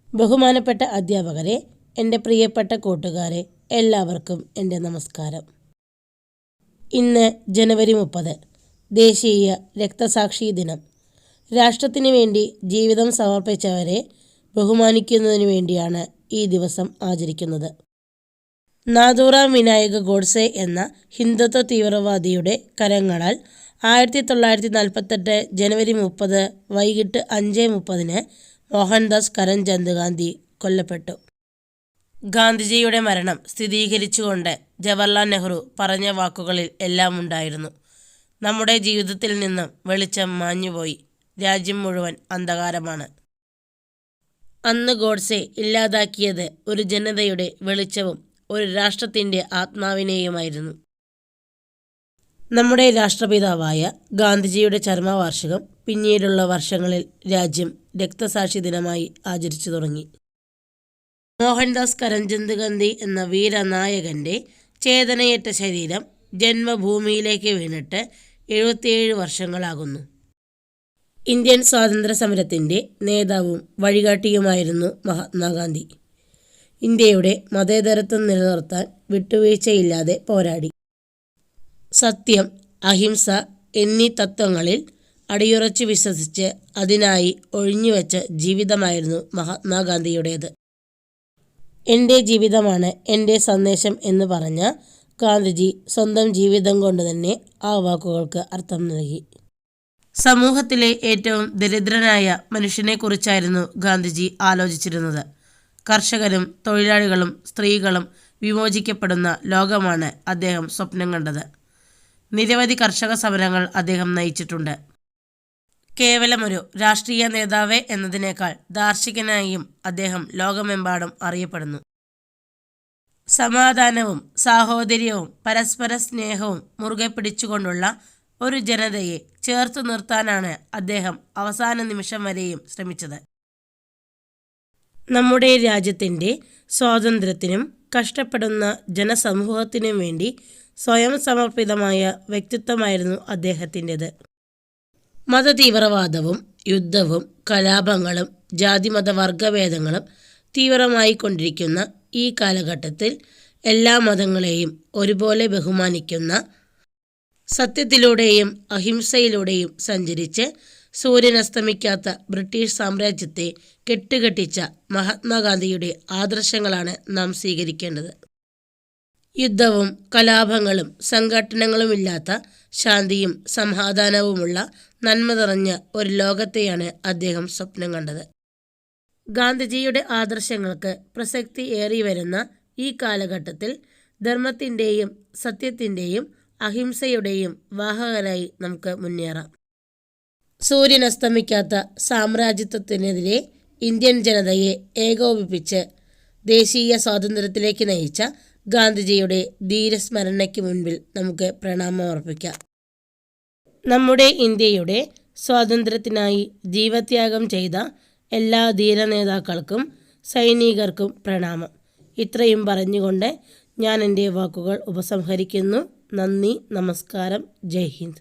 ബഹുമാനപ്പെട്ട അധ്യാപകരെ, എൻ്റെ പ്രിയപ്പെട്ട കൂട്ടുകാരെ, എല്ലാവർക്കും എൻ്റെ നമസ്കാരം. ഇന്ന് ജനുവരി 30, ദേശീയ രക്തസാക്ഷി ദിനം. രാഷ്ട്രത്തിന് വേണ്ടി ജീവിതം സമർപ്പിച്ചവരെ ബഹുമാനിക്കുന്നതിനു വേണ്ടിയാണ് ഈ ദിവസം ആചരിക്കുന്നത്. നാഥൂറാം വിനായക ഗോഡ്സെ എന്ന ഹിന്ദുത്വ തീവ്രവാദിയുടെ കരങ്ങളാൽ 1948 ജനുവരി 30 വൈകിട്ട് 5:30 മോഹൻദാസ് കരംചന്ദ് ഗാന്ധി കൊല്ലപ്പെട്ടു. ഗാന്ധിജിയുടെ മരണം സ്ഥിരീകരിച്ചുകൊണ്ട് ജവഹർലാൽ നെഹ്റു പറഞ്ഞ വാക്കുകളിൽ എല്ലാം ഉണ്ടായിരുന്നു. നമ്മുടെ ജീവിതത്തിൽ നിന്നും വെളിച്ചം മാഞ്ഞുപോയി, രാജ്യം മുഴുവൻ അന്ധകാരമാണ്. അന്ന് ഗോഡ്സെ ഇല്ലാതാക്കിയത് ഒരു ജനതയുടെ വെളിച്ചവും ഒരു രാഷ്ട്രത്തിൻ്റെ ആത്മാവിനെയുമായിരുന്നു. നമ്മുടെ രാഷ്ട്രപിതാവായ ഗാന്ധിജിയുടെ ചരമവാർഷികം പിന്നീടുള്ള വർഷങ്ങളിൽ രാജ്യം രക്തസാക്ഷി ദിനമായി ആചരിച്ചു തുടങ്ങി. മോഹൻദാസ് കരംചന്ദ് ഗാന്ധി എന്ന വീരനായകൻ്റെ ചേതനയേറ്റ ശരീരം ജന്മഭൂമിയിലേക്ക് വീണിട്ട് 77 വർഷങ്ങളാകുന്നു. ഇന്ത്യൻ സ്വാതന്ത്ര്യ സമരത്തിൻ്റെ നേതാവും വഴികാട്ടിയുമായിരുന്നു മഹാത്മാഗാന്ധി. ഇന്ത്യയുടെ മതേതരത്വം നിലനിർത്താൻ വിട്ടുവീഴ്ചയില്ലാതെ പോരാടി. സത്യം, അഹിംസ എന്നീ തത്വങ്ങളിൽ അടിയുറച്ചു വിശ്വസിച്ച് അതിനായി ഒഴിഞ്ഞുവെച്ച ജീവിതമായിരുന്നു മഹാത്മാഗാന്ധിയുടേത്. എൻ്റെ ജീവിതമാണ് എൻ്റെ സന്ദേശം എന്ന് പറഞ്ഞ ഗാന്ധിജി സ്വന്തം ജീവിതം കൊണ്ട് തന്നെ ആ വാക്കുകൾക്ക് അർത്ഥം നൽകി. സമൂഹത്തിലെ ഏറ്റവും ദരിദ്രനായ മനുഷ്യനെക്കുറിച്ചായിരുന്നു ഗാന്ധിജി ആലോചിച്ചിരുന്നത്. കർഷകരും തൊഴിലാളികളും സ്ത്രീകളും വിമോചിക്കപ്പെടുന്ന ലോകമാണ് അദ്ദേഹം സ്വപ്നം കണ്ടത്. നിരവധി കർഷക സമരങ്ങൾ അദ്ദേഹം നയിച്ചിട്ടുണ്ട്. കേവലമൊരു രാഷ്ട്രീയ നേതാവ് എന്നതിനേക്കാൾ ദാർശനികനായും അദ്ദേഹം ലോകമെമ്പാടും അറിയപ്പെടുന്നു. സമാധാനവും സാഹോദര്യവും പരസ്പര സ്നേഹവും മുറുകെ പിടിച്ചുകൊണ്ടുള്ള ഒരു ജനതയെ ചേർത്തു നിർത്താനാണ് അദ്ദേഹം അവസാന നിമിഷം വരെയും ശ്രമിച്ചത്. നമ്മുടെ രാജ്യത്തിൻ്റെ സ്വാതന്ത്ര്യത്തിനും കഷ്ടപ്പെടുന്ന ജനസമൂഹത്തിനും വേണ്ടി സ്വയം സമർപ്പിതമായ വ്യക്തിത്വമായിരുന്നു അദ്ദേഹത്തിൻ്റെത്. മതതീവ്രവാദവും യുദ്ധവും കലാപങ്ങളും ജാതിമത വർഗഭേദങ്ങളും തീവ്രമായി കൊണ്ടിരിക്കുന്ന ഈ കാലഘട്ടത്തിൽ എല്ലാ മതങ്ങളെയും ഒരുപോലെ ബഹുമാനിക്കുന്ന, സത്യത്തിലൂടെയും അഹിംസയിലൂടെയും സഞ്ചരിച്ച് സൂര്യനസ്തമിക്കാത്ത ബ്രിട്ടീഷ് സാമ്രാജ്യത്തെ കെട്ടുകെട്ടിച്ച മഹാത്മാഗാന്ധിയുടെ ആദർശങ്ങളാണ് നാം സ്വീകരിക്കേണ്ടത്. യുദ്ധവും കലാപങ്ങളും സംഘട്ടനങ്ങളുമില്ലാത്ത ശാന്തിയും സമാധാനവുമുള്ള നന്മ നിറഞ്ഞ ഒരു ലോകത്തെയാണ് അദ്ദേഹം സ്വപ്നം കണ്ടത്. ഗാന്ധിജിയുടെ ആദർശങ്ങൾക്ക് പ്രസക്തി ഏറി വരുന്ന ഈ കാലഘട്ടത്തിൽ ധർമ്മത്തിൻ്റെയും സത്യത്തിൻ്റെയും അഹിംസയുടെയും വാഹകരായി നമുക്ക് മുന്നേറാം. സൂര്യനസ്തമിക്കാത്ത സാമ്രാജ്യത്വത്തിനെതിരെ ഇന്ത്യൻ ജനതയെ ഏകോപിപ്പിച്ച് ദേശീയ സ്വാതന്ത്ര്യത്തിലേക്ക് നയിച്ച ഗാന്ധിജിയുടെ ധീരസ്മരണയ്ക്ക് മുൻപിൽ നമുക്ക് പ്രണാമമർപ്പിക്കാം. നമ്മുടെ ഇന്ത്യയുടെ സ്വാതന്ത്ര്യത്തിനായി ജീവത്യാഗം ചെയ്ത എല്ലാ ധീര നേതാക്കൾക്കും സൈനികർക്കും പ്രണാമം. ഇത്രയും പറഞ്ഞുകൊണ്ട് ഞാൻ എൻ്റെ വാക്കുകൾ ഉപസംഹരിക്കുന്നു. നന്ദി, നമസ്കാരം, ജയ് ഹിന്ദ്.